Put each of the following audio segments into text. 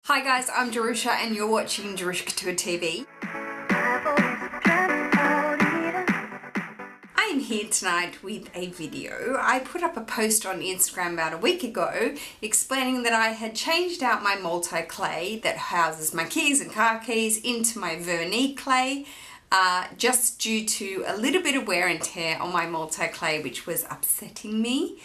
Hi guys, I'm Jerusha and you're watching Jerusha Couture TV. I am here tonight with a video. I put up a post on Instagram about a week ago explaining that I had changed out my multi-clay that houses my keys and car keys into my vernis clay just due to a little bit of wear and tear on my multi-clay, which was upsetting me.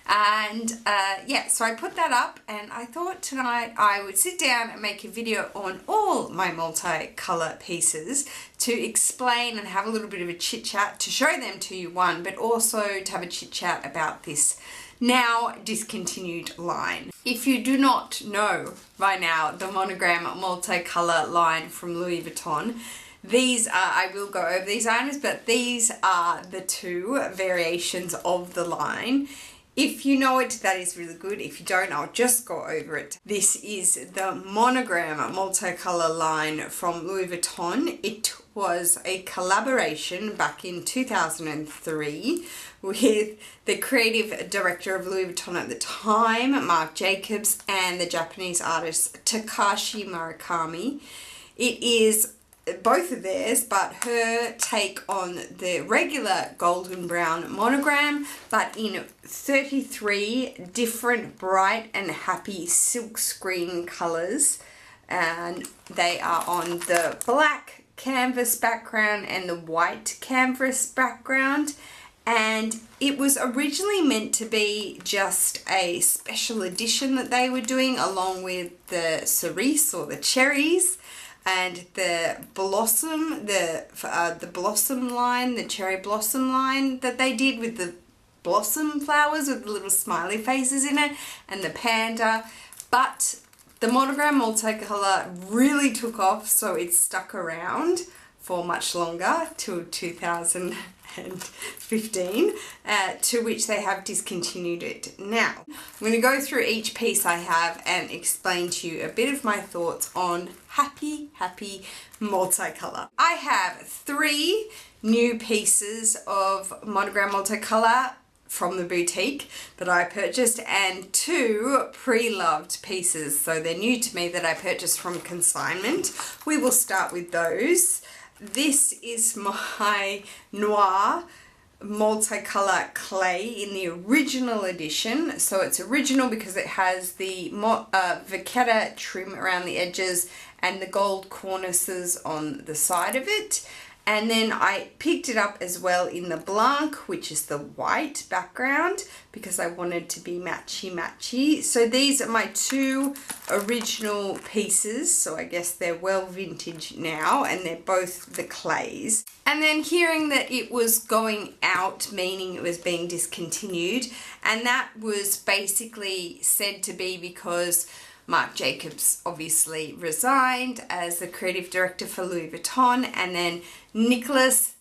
And yeah, so I put that up and I thought tonight I would sit down and make a video on all my multicolour pieces to explain and have a little bit of a chit chat to show them to you, one, but also to have a chit chat about this now discontinued line. If you do not know by now the monogram multicolour line from Louis Vuitton, these are, I will go over these items, but these are the two variations of the line. If you know it, that is really good. If you don't, I'll just go over it. This is the monogram multicolour line from Louis Vuitton. It was a collaboration back in 2003 with the creative director of Louis Vuitton at the time, Marc Jacobs, and the Japanese artist Takashi Murakami. It is both of theirs, but her take on the regular golden brown monogram, but in 33 different bright and happy silk screen colours, and they are on the black canvas background and the white canvas background. And it was originally meant to be just a special edition that they were doing along with the cerise or the cherries and the blossom, the blossom line, the cherry blossom line that they did with the blossom flowers with the little smiley faces in it, and the panda. But the monogram multicolour really took off, so it stuck around for much longer till 2015, to which they have discontinued it now. I'm going to go through each piece I have and explain to you a bit of my thoughts on happy multicolour. I have 3 new pieces of monogram multicolour from the boutique that I purchased, and 2 pre-loved pieces, so they're new to me, that I purchased from consignment. We will start with those. This is my Noir multicolour clay in the original edition. So it's original because it has the vachetta trim around the edges and the gold cornices on the side of it. And then I picked it up as well in the Blanc, which is the white background, because I wanted to be matchy. So these are my 2 original pieces. So I guess they're well vintage now, and they're both the clays. And then hearing that it was going out, meaning it was being discontinued, and that was basically said to be because Marc Jacobs obviously resigned as the creative director for Louis Vuitton, and then Nicolas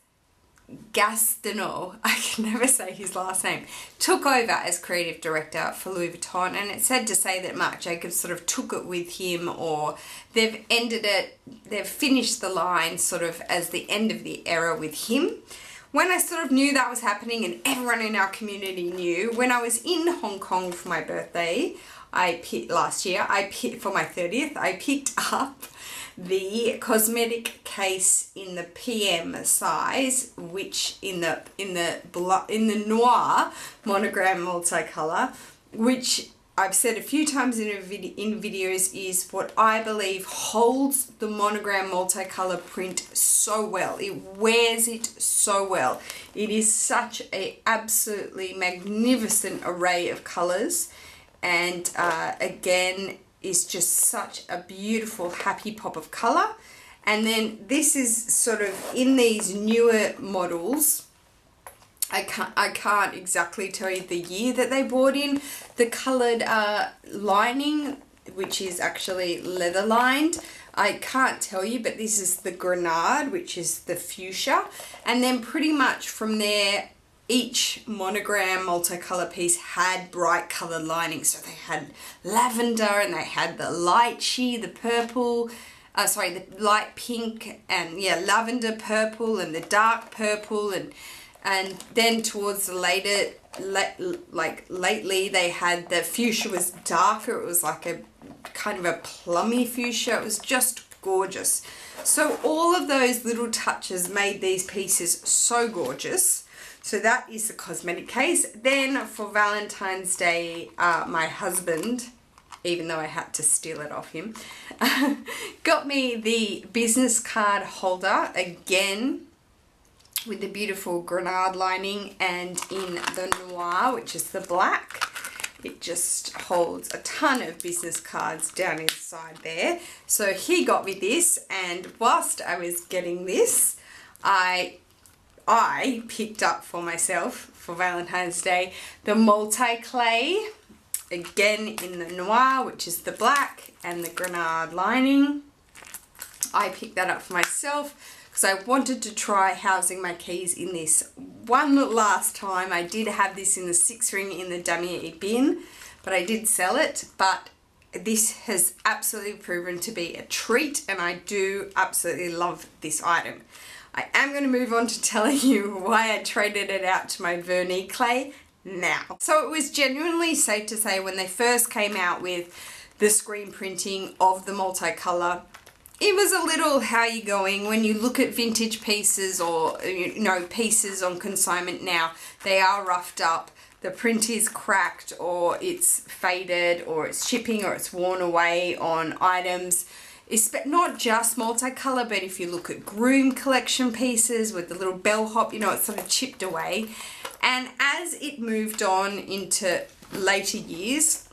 Gastineau, I can never say his last name, took over as creative director for Louis Vuitton. And it's sad to say that Marc Jacobs sort of took it with him, or they've ended it, they've finished the line sort of as the end of the era with him. When I sort of knew that was happening, and everyone in our community knew, when I was in Hong Kong for my birthday, last year, for my 30th, I picked up the cosmetic case in the PM size, which in the Noir monogram multicolour, which I've said a few times in videos is what I believe holds the monogram multicolour print so well. It wears it so well. It is such a absolutely magnificent array of colours. And again, is just such a beautiful happy pop of colour. And then this is sort of in these newer models. I can't exactly tell you the year that they brought in the coloured lining, which is actually leather lined. I can't tell you, but this is the grenade, which is the fuchsia. And then pretty much from there, each monogram multicolour piece had bright coloured linings. So they had lavender, and they had the lychee, the purple, the light pink, and yeah, lavender purple, and the dark purple, and then towards the lately they had the fuchsia was darker. It was like a kind of a plummy fuchsia. It was just gorgeous. So all of those little touches made these pieces so gorgeous. So that is the cosmetic case. Then for Valentine's Day, my husband, even though I had to steal it off him, got me the business card holder, again with the beautiful grenade lining and in the noir, which is the black. It just holds a ton of business cards down inside there. So he got me this, and whilst I was getting this, I picked up for myself for Valentine's Day the multi-clay, again in the noir, which is the black and the grenade lining. I picked that up for myself because I wanted to try housing my keys in this one last time. I did have this in the 6-ring in the damier bin, but I did sell it. But this has absolutely proven to be a treat, and I do absolutely love this item. I am going to move on to telling you why I traded it out to my vernis clay now. So it was genuinely safe to say when they first came out with the screen printing of the multicolor, it was a little, how you going? When you look at vintage pieces or, you know, pieces on consignment now, they are roughed up. The print is cracked, or it's faded, or it's chipping, or it's worn away on items. It's not just multicolor, but if you look at groom collection pieces with the little bellhop, you know, it's sort of chipped away. And as it moved on into later years,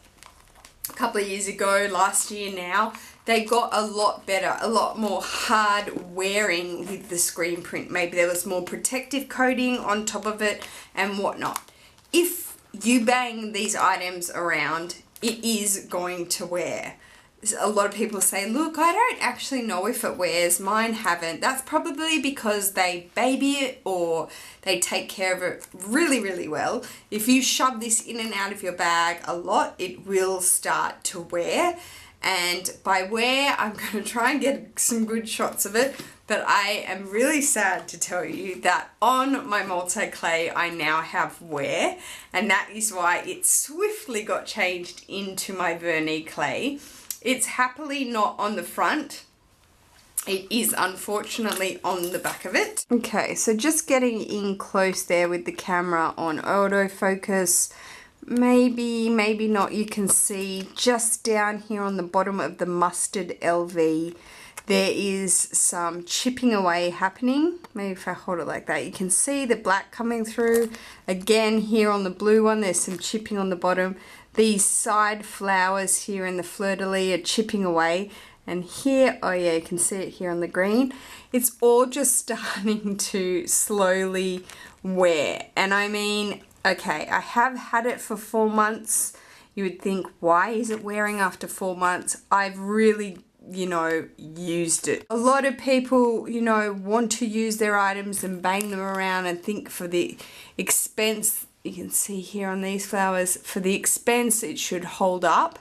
a couple of years ago, last year now, they got a lot better, a lot more hard wearing with the screen print. Maybe there was more protective coating on top of it and whatnot. If you bang these items around, it is going to wear. A lot of people say, look, I don't actually know if it wears. Mine haven't. That's probably because they baby it or they take care of it really, really well. If you shove this in and out of your bag a lot, it will start to wear. And by wear, I'm going to try and get some good shots of it. But I am really sad to tell you that on my multi-clay, I now have wear. And that is why it swiftly got changed into my vernis clay. It's happily not on the front. It is unfortunately on the back of it. Okay, so just getting in close there with the camera on autofocus. Maybe, maybe not. You can see just down here on the bottom of the mustard LV, there is some chipping away happening. Maybe if I hold it like that, you can see the black coming through. Again, here on the blue one, there's some chipping on the bottom. These side flowers here in the fleur-de-lis are chipping away. And here, oh yeah, you can see it here on the green. It's all just starting to slowly wear. And I mean, okay, I have had it for 4 months. You would think, why is it wearing after 4 months? I've really, you know, used it. A lot of people, you know, want to use their items and bang them around and think for the expense, you can see here on these flowers, for the expense it should hold up.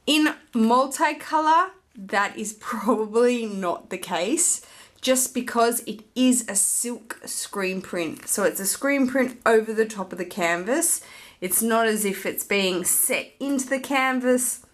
In multicolor, that is probably not the case, just because it is a silk screen print. So it's a screen print over the top of the canvas. It's not as if it's being set into the canvas.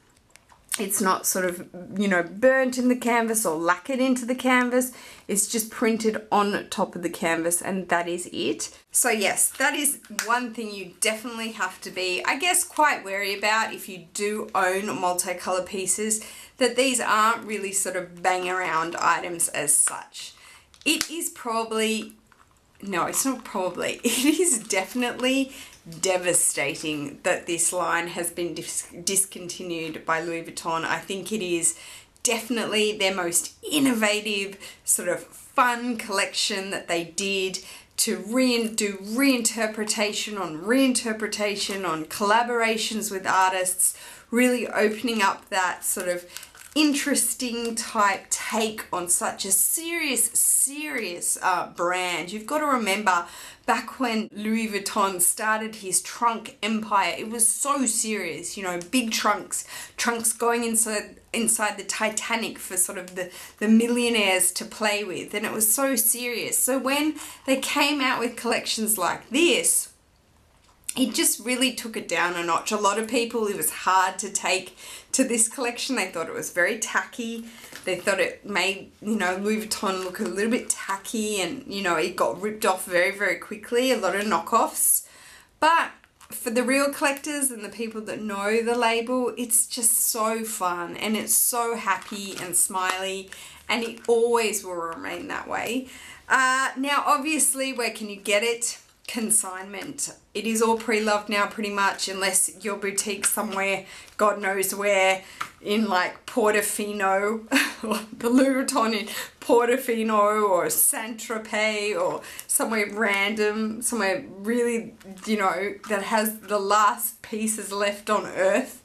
It's not sort of, you know, burnt in the canvas or lacquered into the canvas. It's just printed on top of the canvas, and that is it. So yes, that is one thing you definitely have to be, I guess, quite wary about if you do own multicolor pieces, that these aren't really sort of bang around items as such. It is probably, no, it's not probably, it is definitely devastating that this line has been discontinued by Louis Vuitton. I think it is definitely their most innovative, sort of fun collection that they did to do reinterpretation on collaborations with artists, really opening up that sort of interesting type take on such a serious brand. You've got to remember, back when Louis Vuitton started his trunk empire, it was so serious, you know, big trunks going inside the Titanic for sort of the millionaires to play with, and it was so serious. So when they came out with collections like this, it just really took it down a notch. A lot of people, it was hard to take to this collection. They thought it was very tacky. They thought it made, you know, Louis Vuitton look a little bit tacky, and, you know, it got ripped off very, very quickly. A lot of knockoffs. But for the real collectors and the people that know the label, it's just so fun, and it's so happy and smiley, and it always will remain that way. Now, obviously, where can you get it? Consignment. It is all pre-loved now pretty much, unless your boutique somewhere, God knows where, in like Portofino, or the Louis Vuitton in Portofino or Saint-Tropez, or somewhere random, somewhere really, you know, that has the last pieces left on earth,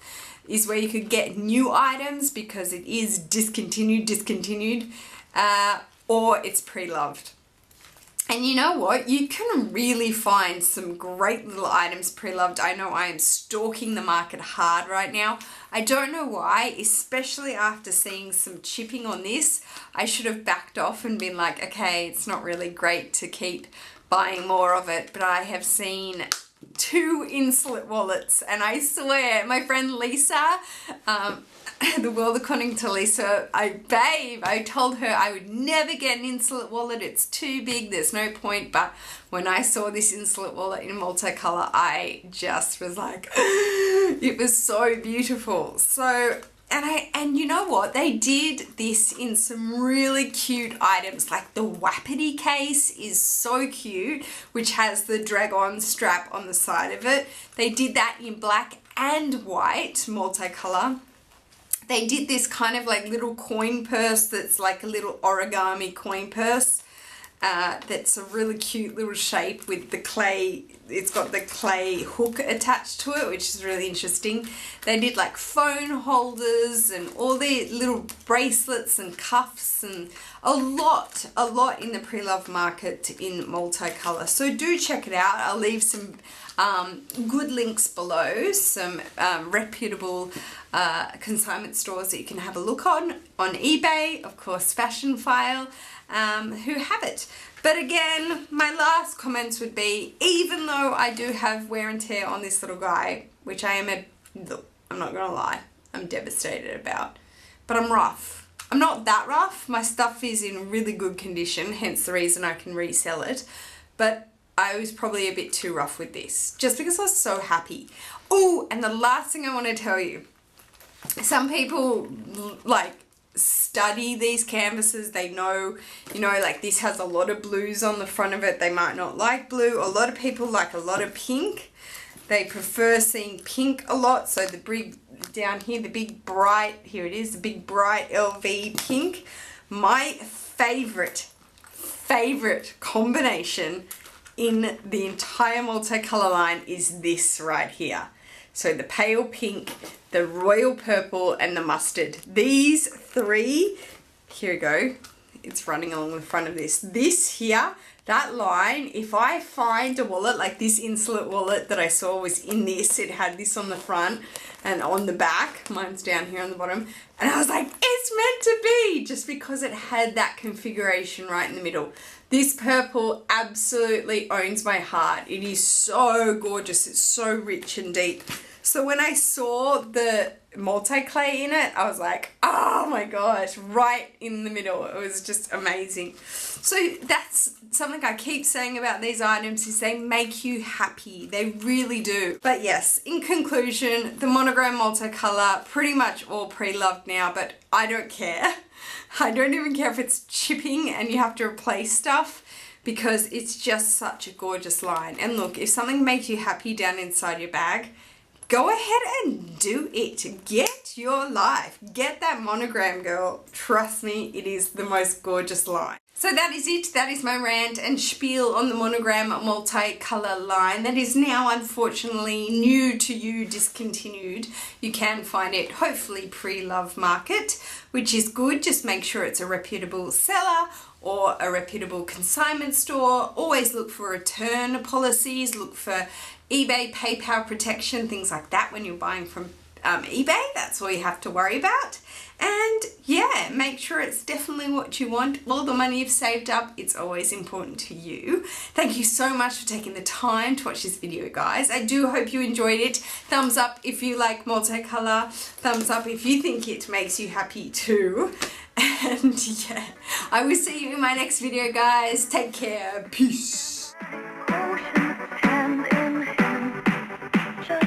is where you could get new items because it is discontinued, or it's pre-loved. And you know what? You can really find some great little items pre-loved. I know I am stalking the market hard right now. I don't know why, especially after seeing some chipping on this. I should have backed off and been like, okay, it's not really great to keep buying more of it. But I have seen 2 Insulet wallets, and I swear, my friend Lisa, the world according to Lisa, I told her I would never get an Insulet wallet, it's too big, there's no point. But when I saw this Insulet wallet in multicolor, I just was like, it was so beautiful. So, and you know what, they did this in some really cute items, like the Wapiti case is so cute, which has the drag-on strap on the side of it. They did that in black and white, multicolor. They did this kind of like little coin purse that's like a little origami coin purse. That's a really cute little shape with the clay. It's got the clay hook attached to it, which is really interesting. They did like phone holders and all the little bracelets and cuffs, and a lot in the pre-loved market in multicolor. So do check it out. I'll leave some good links below, some reputable consignment stores that you can have a look on eBay, of course Fashion Phile, who have it. But again, my last comments would be, even though I do have wear and tear on this little guy, which I'm not gonna lie, I'm devastated about, but I'm rough. I'm not that rough. My stuff is in really good condition, hence the reason I can resell it. But I was probably a bit too rough with this, just because I was so happy. Oh, and the last thing I want to tell you, some people like study these canvases. They know, you know, like this has a lot of blues on the front of it. They might not like blue. A lot of people like a lot of pink. They prefer seeing pink a lot. So the big, down here, the big bright, here it is, the big bright LV pink. My favorite combination in the entire multicolor line is this right here. So the pale pink, the royal purple, and the mustard. These 3, here we go, it's running along the front of this. This here, that line, if I find a wallet, like this Insulet wallet that I saw was in this, it had this on the front and on the back, mine's down here on the bottom, and I was like, it's meant to be, just because it had that configuration right in the middle. This purple absolutely owns my heart. It is so gorgeous. It's so rich and deep. So when I saw the multi-clay in it, I was like, oh my gosh, right in the middle. It was just amazing. So that's something I keep saying about these items, is they make you happy. They really do. But yes, in conclusion, the monogram multicolor, pretty much all pre-loved now, but I don't care. I don't even care if it's chipping and you have to replace stuff, because it's just such a gorgeous line. And look, if something makes you happy down inside your bag, go ahead and do it. Get your life. Get that monogram, girl. Trust me, it is the most gorgeous line. So that is it. That is my rant and spiel on the monogram multicolor line. That is now unfortunately new to you, discontinued. You can find it hopefully pre-love market, which is good. Just make sure it's a reputable seller or a reputable consignment store. Always look for return policies. Look for eBay, PayPal protection, things like that when you're buying from eBay. That's all you have to worry about. And yeah, make sure it's definitely what you want. All the money you've saved up, it's always important to you. Thank you so much for taking the time to watch this video, guys. I do hope you enjoyed it. Thumbs up if you like multicolor. Thumbs up if you think it makes you happy too. And yeah, I will see you in my next video, guys. Take care. Peace.